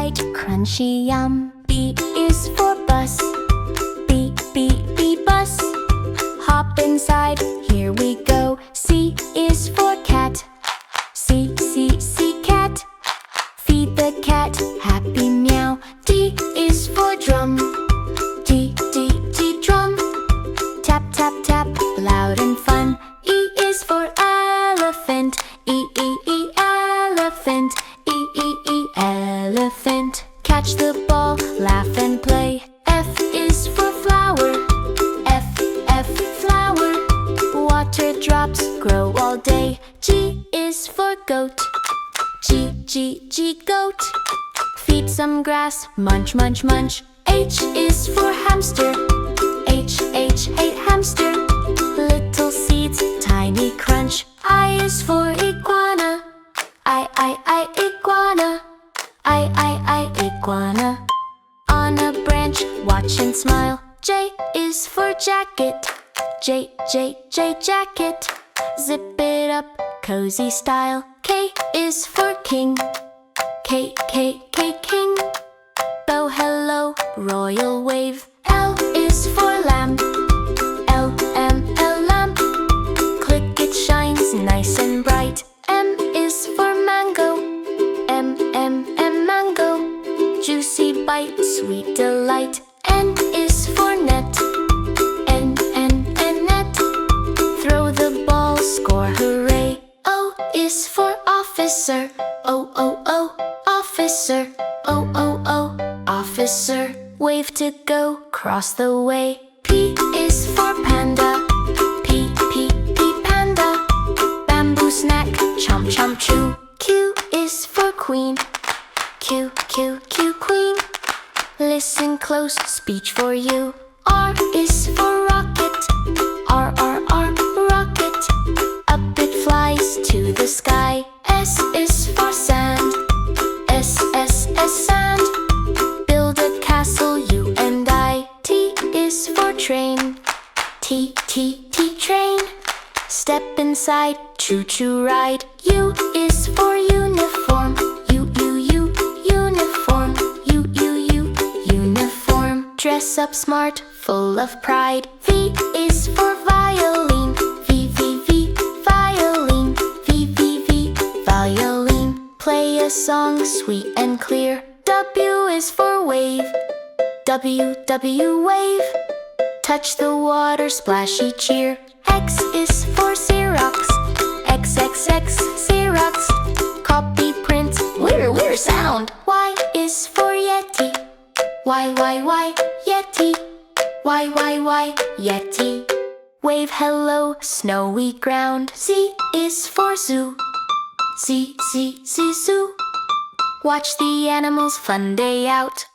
bite, crunchy yum. B is for bus. B, B, B, bus. Hop inside, here we go. C is for cat. C, C, C, cat. Feed the cat, happy meow. D is for drum. D, D, D, drum. Tap, tap, tap, loud and fun. E is for elephant. E, E, E, elephant. E, E, E, elephant. Catch the ball, laugh and play. F is for flower. F, F, flower. Water drops grow all day. G is for goat. G, G, G, goat. Feed some grass, munch, munch, munch. H is for hamster. H, H, H, hamster. Little seeds, tiny crunch. I is for iguana. I, iguana. I, iguana. On a branch, watch and smile. J is for jacket. J, J, J, jacket. Zip it up, cozy style. K is for king. K, K, K, king. Bow hello, royal wave. L is for lamp. L, M, L, lamp. Click, it shines nice and bright. M is for mango. M, M, M, mango. Juicy bite, sweet delight. N is for net. N, N, N, net. Throw the ball, score, hooray. O is for officer. O, O, O, officer. O, O, O, officer. Wave to go, cross the way. P is for panda. P, P, P, panda. Bamboo snack, chomp, chomp, chew. Q is for queen. Q, Q, Q, queen. Listen close, speech for you. R is for rocket. R, R, R, rocket. Up it flies to the sky. S is for sand. S, S, S, sand. Build a castle, you and I. T is for train. T, T, T, train. Step inside, choo-choo ride. U is for uniform. U, U, U, uniform. U, U, U, uniform. Dress up smart, full of pride. V is for violin. V, V, V, violin. V, V, V, violin. Play a song sweet and clear. W is for wave. W, W, wave. Touch the water, splashy cheer. X is for Xerox. X, X, X, Xerox. Copy, print, whir sound. Y is for Yeti. Y, Y, Y, Yeti. Y, Y, Y, Yeti. Wave hello, snowy ground. Z is for zoo. Z, Z, Z, zoo. Watch the animals, fun day out.